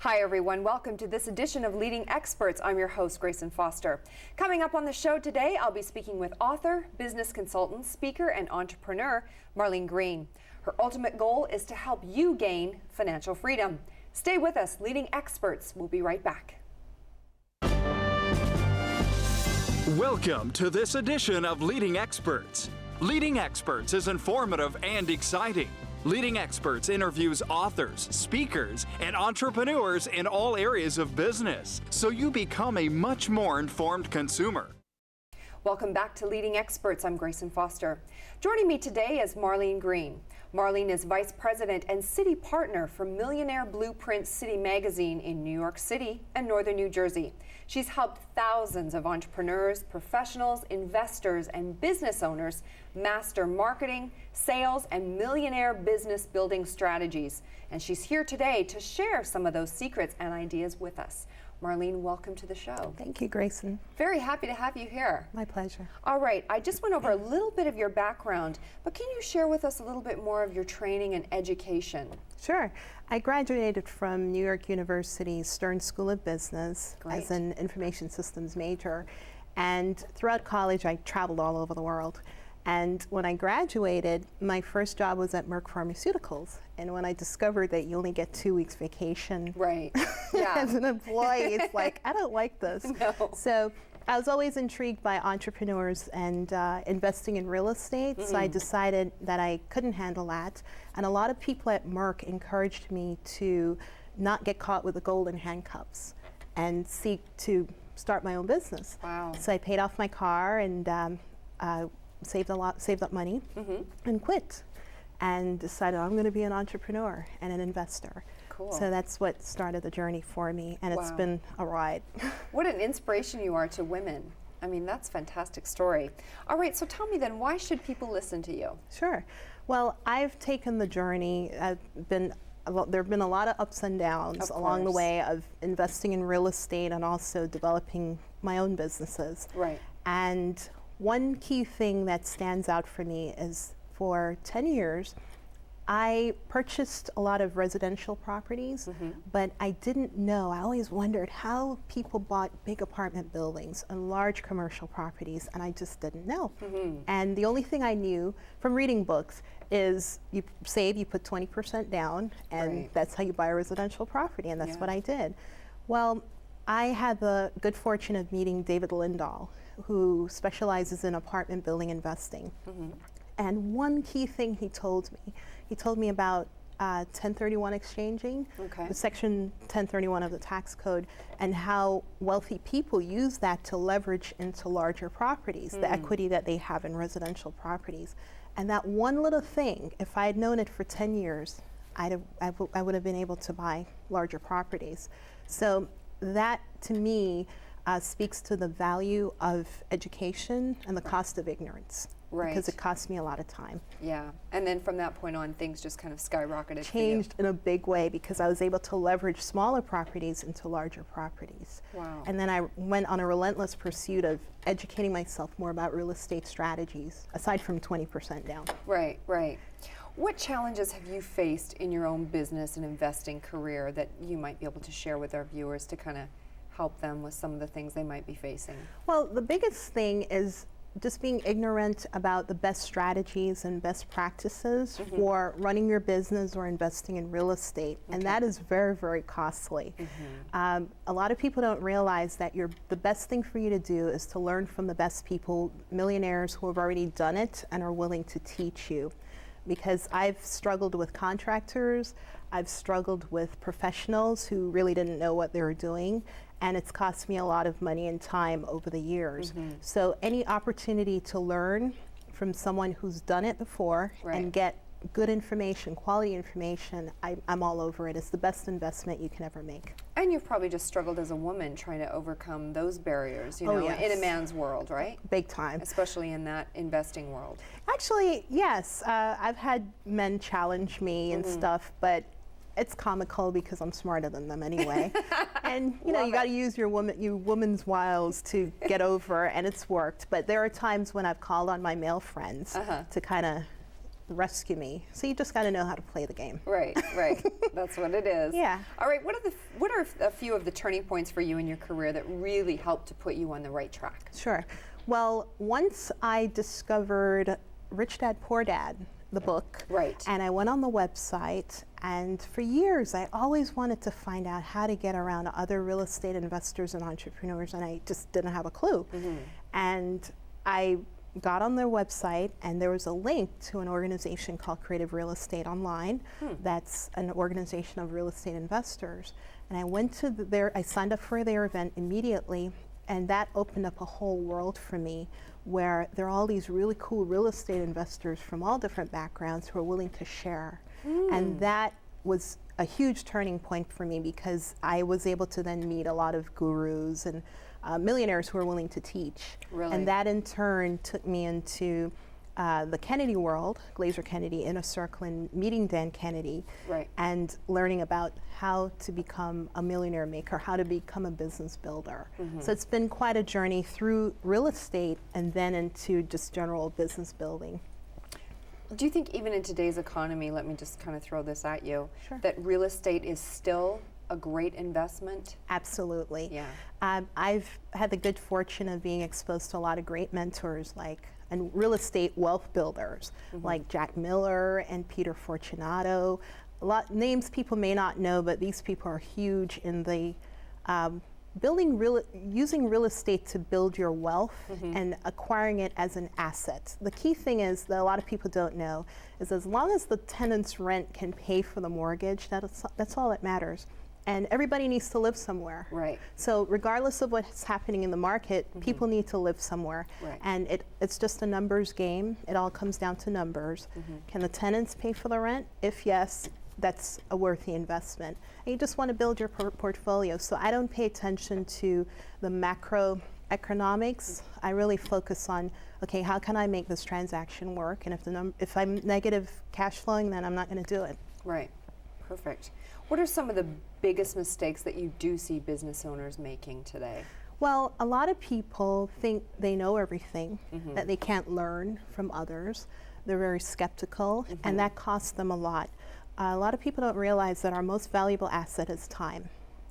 Hi everyone, welcome to this edition of Leading Experts. I'm your host, Graison Foster. Coming up on the show today, I'll be speaking with author, business consultant, speaker, and entrepreneur, Marlene Green. Her ultimate goal is to help you gain financial freedom. Stay with us, Leading Experts. We'll be right back. Welcome to this edition of Leading Experts. Leading Experts is informative and exciting. Leading Experts interviews authors, speakers, and entrepreneurs in all areas of business, so you become a much more informed consumer. Welcome back to Leading Experts. I'm Graison Foster. Joining me today is Marlene Green. Marlene is Vice President and City Partner for Millionaire Blueprint City Magazine in New York City and Northern New Jersey. She's helped thousands of entrepreneurs, professionals, investors, and business owners master marketing, sales, and millionaire business building strategies. And she's here today to share some of those secrets and ideas with us. Marlene, welcome to the show. Thank you, Graison. Very happy to have you here. My pleasure. All right, I just went over a little bit of your background, but can you share with us a little bit more of your training and education? Sure. I graduated from New York University's Stern School of Business as an information systems major. And throughout college, I traveled all over the world. And when I graduated, my first job was at Merck Pharmaceuticals. And when I discovered that you only get 2 weeks vacation as an employee, it's like, I don't like this. No. So I was always intrigued by entrepreneurs and investing in real estate. So I decided that I couldn't handle that. And a lot of people at Merck encouraged me to not get caught with the golden handcuffs and seek to start my own business. Wow. So I paid off my car and saved up money and quit and decided I'm going to be an entrepreneur and an investor. Cool. So that's what started the journey for me, and it's been a ride. What an inspiration you are to women. I mean, that's a fantastic story. All right, so tell me then, why should people listen to you? Sure. Well, I've taken the journey. There have been a lot of ups and downs along the way of investing in real estate and also developing my own businesses. Right. And one key thing that stands out for me is for 10 years, I purchased a lot of residential properties, but I didn't know, I always wondered how people bought big apartment buildings and large commercial properties, and I just didn't know. And the only thing I knew from reading books is you put 20% down, and that's how you buy a residential property, and that's what I did. Well, I had the good fortune of meeting David Lindahl, who specializes in apartment building investing. And one key thing he told me about 1031 exchanging, the section 1031 of the tax code, and how wealthy people use that to leverage into larger properties, the equity that they have in residential properties. And that one little thing, if I had known it for 10 years, I would have been able to buy larger properties. So that, to me, speaks to the value of education and the cost of ignorance. Because it cost me a lot of time. Yeah, and then from that point on, things just kind of skyrocketed. Changed in a big way because I was able to leverage smaller properties into larger properties. Wow. And then I went on a relentless pursuit of educating myself more about real estate strategies, aside from 20% down. Right, right. What challenges have you faced in your own business and investing career that you might be able to share with our viewers to kind of help them with some of the things they might be facing? Well, the biggest thing is just being ignorant about the best strategies and best practices for running your business or investing in real estate. And that is very, very costly. A lot of people don't realize that the best thing for you to do is to learn from the best people, millionaires who have already done it and are willing to teach you. Because I've struggled with contractors, I've struggled with professionals who really didn't know what they were doing, and it's cost me a lot of money and time over the years. So any opportunity to learn from someone who's done it before and get good information, quality information, I'm all over it. It's the best investment you can ever make. And you've probably just struggled as a woman trying to overcome those barriers, you know, in a man's world, right? Big time. Especially in that investing world. Actually, yes. I've had men challenge me and stuff, but it's comical because I'm smarter than them anyway. And you know, you got to use your woman's wiles to get over, and it's worked. But there are times when I've called on my male friends to kind of rescue me. So you just got to know how to play the game. Right, right. That's what it is. Yeah. All right, what are a few of the turning points for you in your career that really helped to put you on the right track? Sure. Well, once I discovered Rich Dad, Poor Dad, the book, Right. and I went on the website, and for years I always wanted to find out how to get around other real estate investors and entrepreneurs, and I just didn't have a clue. And I got on their website, and there was a link to an organization called Creative Real Estate Online. That's an organization of real estate investors. And I went to I signed up for their event immediately, and that opened up a whole world for me, where there are all these really cool real estate investors from all different backgrounds who are willing to share. And that was a huge turning point for me, because I was able to then meet a lot of gurus and millionaires who are willing to teach. Really? And that in turn took me into the Kennedy world, Glazer-Kennedy Inner Circle, and meeting Dan Kennedy, Right. and learning about how to become a millionaire maker, how to become a business builder. So it's been quite a journey through real estate and then into just general business building. Do you think even in today's economy, let me just kind of throw this at you, Sure. that real estate is still a great investment? Absolutely. Yeah. I've had the good fortune of being exposed to a lot of great mentors, and real estate wealth builders, like Jack Miller and Peter Fortunato. A lot names people may not know, but these people are huge in the using real estate to build your wealth and acquiring it as an asset. The key thing is that a lot of people don't know is, as long as the tenant's rent can pay for the mortgage, that's all that matters. And everybody needs to live somewhere. Right. So regardless of what's happening in the market, people need to live somewhere. Right. And it's just a numbers game. It all comes down to numbers. Can the tenants pay for the rent? If yes, that's a worthy investment. And you just want to build your portfolio. So I don't pay attention to the macroeconomics. I really focus on, okay, how can I make this transaction work? And if I'm negative cash flowing, then I'm not going to do it. Right. Perfect. What are some of the biggest mistakes that you do see business owners making today? Well, a lot of people think they know everything, that they can't learn from others. They're very skeptical, and that costs them a lot. A lot of people don't realize that our most valuable asset is time.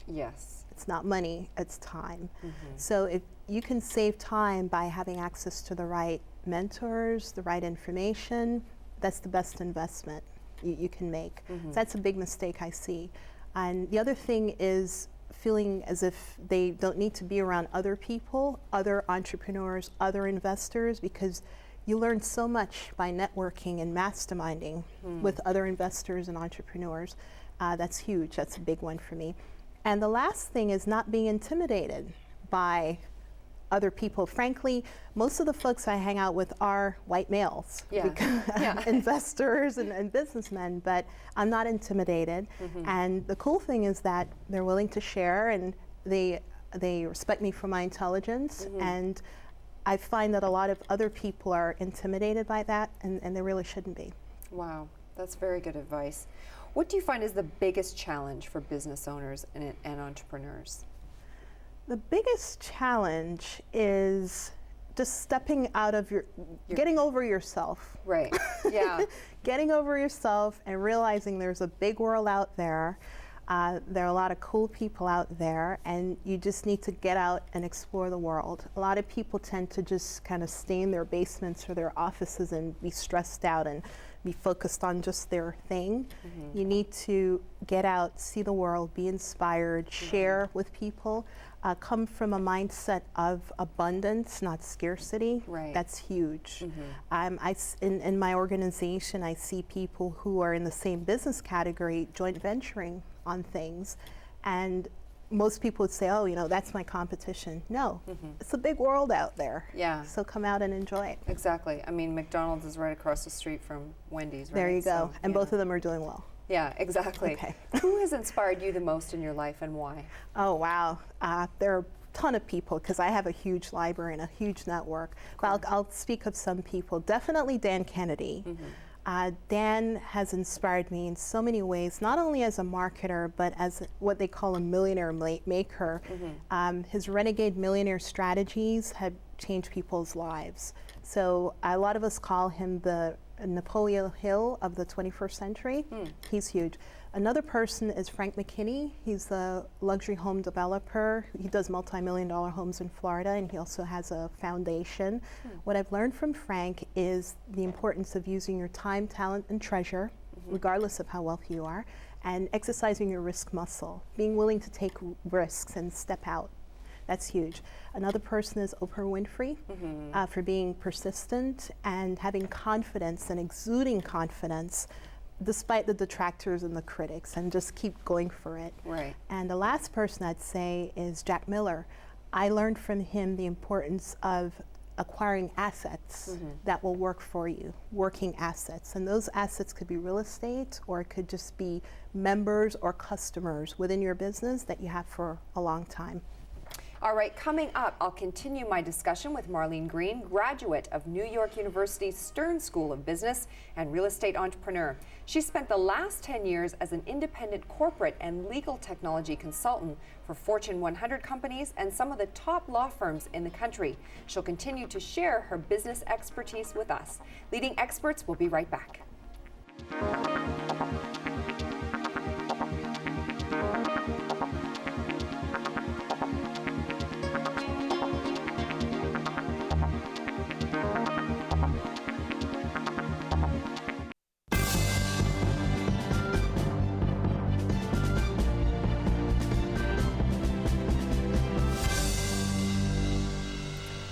Yes. It's not money, it's time. So if you can save time by having access to the right mentors, the right information, that's the best investment you can make. So that's a big mistake I see. And the other thing is feeling as if they don't need to be around other people, other entrepreneurs, other investors, because you learn so much by networking and masterminding with other investors and entrepreneurs. That's huge. That's a big one for me. And the last thing is not being intimidated by other people. Frankly, most of the folks I hang out with are white males, investors and businessmen, but I'm not intimidated. And the cool thing is that they're willing to share, and they respect me for my intelligence. And I find that a lot of other people are intimidated by that, and they really shouldn't be. Wow, that's very good advice. What do you find is the biggest challenge for business owners and entrepreneurs? The biggest challenge is just stepping out of getting over yourself. Right, yeah. Getting over yourself and realizing there's a big world out there. There are a lot of cool people out there, and you just need to get out and explore the world. A lot of people tend to just kind of stay in their basements or their offices and be stressed out and be focused on just their thing. You need to get out, see the world, be inspired, share with people, come from a mindset of abundance, not scarcity. Right. That's huge. In my organization, I see people who are in the same business category joint venturing on things, and most people would say, oh, that's my competition. No, it's a big world out there. Yeah. So come out and enjoy it. Exactly. I mean, McDonald's is right across the street from Wendy's, right? There you go. So, and both of them are doing well. Yeah, exactly. Okay. Who has inspired you the most in your life, and why? Oh, wow. There are a ton of people, because I have a huge library and a huge network. But I'll speak of some people. Definitely Dan Kennedy. Dan has inspired me in so many ways, not only as a marketer, but as what they call a millionaire maker. His renegade millionaire strategies have changed people's lives. So a lot of us call him the Napoleon Hill of the 21st century. He's huge. Another person is Frank McKinney. He's a luxury home developer. He does multi-million-dollar homes in Florida, and he also has a foundation. What I've learned from Frank is the importance of using your time, talent, and treasure, regardless of how wealthy you are, and exercising your risk muscle, being willing to take risks and step out. That's huge. Another person is Oprah Winfrey, for being persistent and having confidence and exuding confidence despite the detractors and the critics, and just keep going for it. Right. And the last person I'd say is Jack Miller. I learned from him the importance of acquiring assets that will work for you, working assets. And those assets could be real estate, or it could just be members or customers within your business that you have for a long time. All right, coming up, I'll continue my discussion with Marlene Green, graduate of New York University's Stern School of Business and real estate entrepreneur. She spent the last 10 years as an independent corporate and legal technology consultant for Fortune 100 companies and some of the top law firms in the country. She'll continue to share her business expertise with us. Leading Experts will be right back.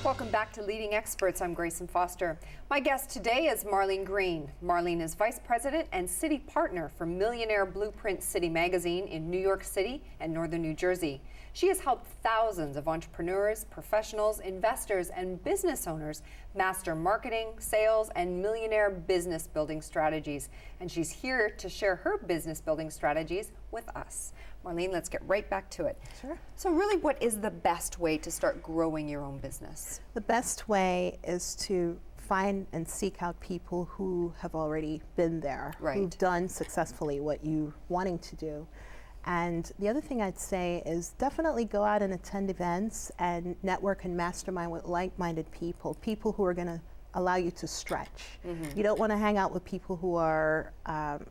Welcome back to Leading Experts. I'm Graison Foster. My guest today is Marlene Green. Marlene is Vice President and City Partner for Millionaire Blueprint City Magazine in New York City and Northern New Jersey. She has helped thousands of entrepreneurs, professionals, investors, and business owners master marketing, sales, and millionaire business building strategies. And she's here to share her business building strategies with us. Marlene, let's get right back to it. Sure. So really, what is the best way to start growing your own business? The best way is to find and seek out people who have already been there, Right. who've done successfully what you're wanting to do. And the other thing I'd say is definitely go out and attend events and network and mastermind with like-minded people, people who are going to allow you to stretch. You don't want to hang out with people who are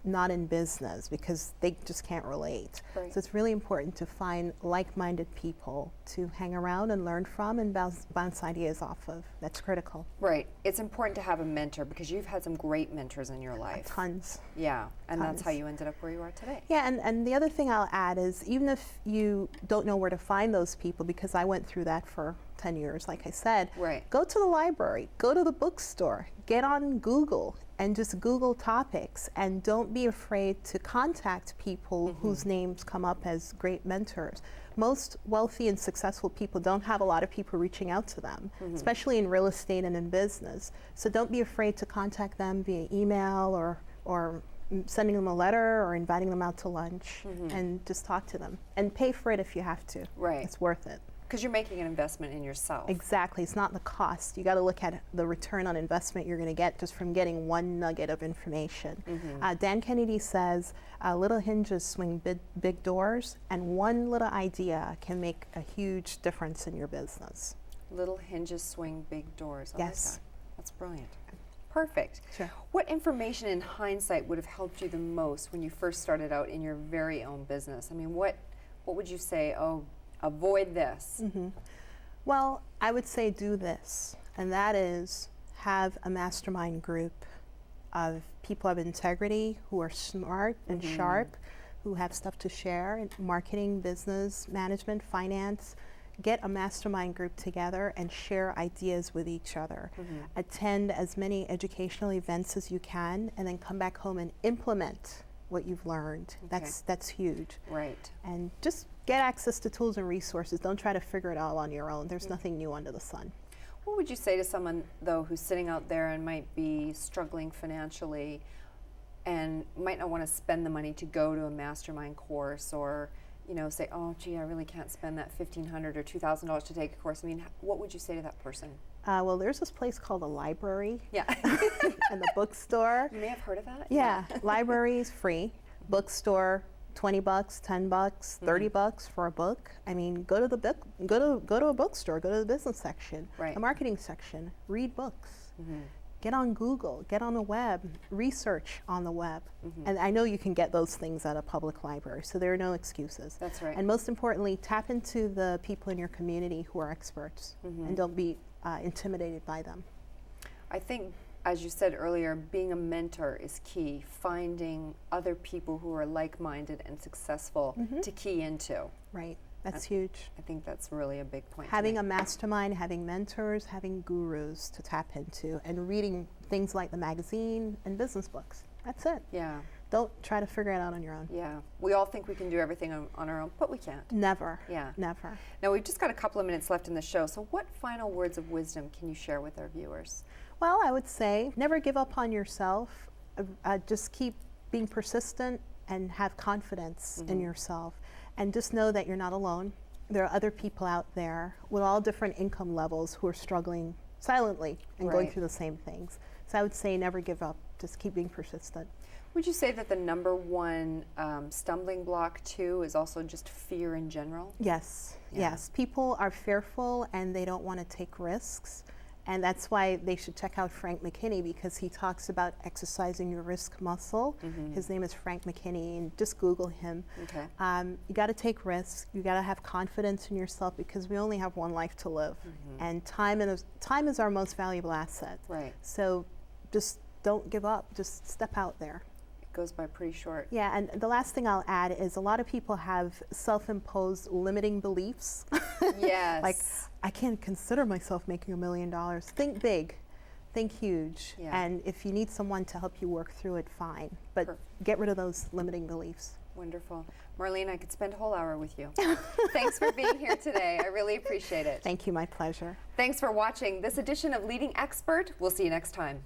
not in business because they just can't relate. Right. So it's really important to find like-minded people to hang around and learn from and bounce ideas off of. That's critical. Right. It's important to have a mentor because you've had some great mentors in your life. Tons. Yeah, and that's how Tons. you ended up where you are today. Yeah, and the other thing I'll add is even if you don't know where to find those people, because I went through that for 10 years, like I said, Right. go to the library, go to the bookstore, get on Google and just Google topics, and don't be afraid to contact people whose names come up as great mentors. Most wealthy and successful people don't have a lot of people reaching out to them, especially in real estate and in business. So don't be afraid to contact them via email or sending them a letter or inviting them out to lunch, and just talk to them. And pay for it if you have to. Right. It's worth it. Because you're making an investment in yourself. Exactly. It's not the cost. You got to look at the return on investment you're going to get just from getting one nugget of information. Dan Kennedy says, little hinges swing big doors, and one little idea can make a huge difference in your business. Little hinges swing big doors. I like Yes. that. That's brilliant. Perfect. Sure. What information in hindsight would have helped you the most when you first started out in your very own business? I mean, what would you say, oh, avoid this? Well, I would say do this, and that is have a mastermind group of people of integrity who are smart and sharp, who have stuff to share in marketing, business, management, finance. Get a mastermind group together and share ideas with each other. Attend as many educational events as you can, and then come back home and implement what you've learned. That's huge. Right. And just get access to tools and resources. Don't try to figure it all on your own. There's nothing new under the sun. What would you say to someone, though, who's sitting out there and might be struggling financially and might not want to spend the money to go to a mastermind course, or say, oh, gee, I really can't spend that $1,500 or $2,000 to take a course? I mean, what would you say to that person? Well, there's this place called the library Yeah. and the bookstore. You may have heard of that. Yeah, library is free. Bookstore, $20, $10, $30 for a book. I mean, go to a bookstore, go to the business section, Right. the marketing section, read books. get on Google, get on the web, research on the web. And I know you can get those things at a public library, so there are no excuses. That's right. And most importantly, tap into the people in your community who are experts, and don't be intimidated by them. I think, as you said earlier, being a mentor is key. Finding other people who are like-minded and successful to key into. Right, that's huge. I think that's really a big point. Having a mastermind, having mentors, having gurus to tap into, and reading things like the magazine and business books. That's it. Yeah. Don't try to figure it out on your own. Yeah. We all think we can do everything on our own, but we can't. Never. Yeah. Never. Now, we've just got a couple of minutes left in the show, so what final words of wisdom can you share with our viewers? Well, I would say never give up on yourself. Just keep being persistent and have confidence in yourself. And just know that you're not alone. There are other people out there with all different income levels who are struggling silently and going through the same things. So I would say never give up. Just keep being persistent. Would you say that the number one stumbling block, too, is also just fear in general? Yes. Yeah. Yes. People are fearful and they don't want to take risks. And that's why they should check out Frank McKinney, because he talks about exercising your risk muscle. His name is Frank McKinney, and just Google him. Okay. You got to take risks. You got to have confidence in yourself, because we only have one life to live, and time is our most valuable asset. Right. So just don't give up. Just step out there. It goes by pretty short. Yeah, and the last thing I'll add is a lot of people have self-imposed limiting beliefs. Yes. Like, I can't consider myself making $1 million. Think big, think huge, Yeah. and if you need someone to help you work through it, fine. But get rid of those limiting beliefs. Wonderful. Marlene, I could spend a whole hour with you. Thanks for being here today. I really appreciate it. Thank you, my pleasure. Thanks for watching this edition of Leading Expert. We'll see you next time.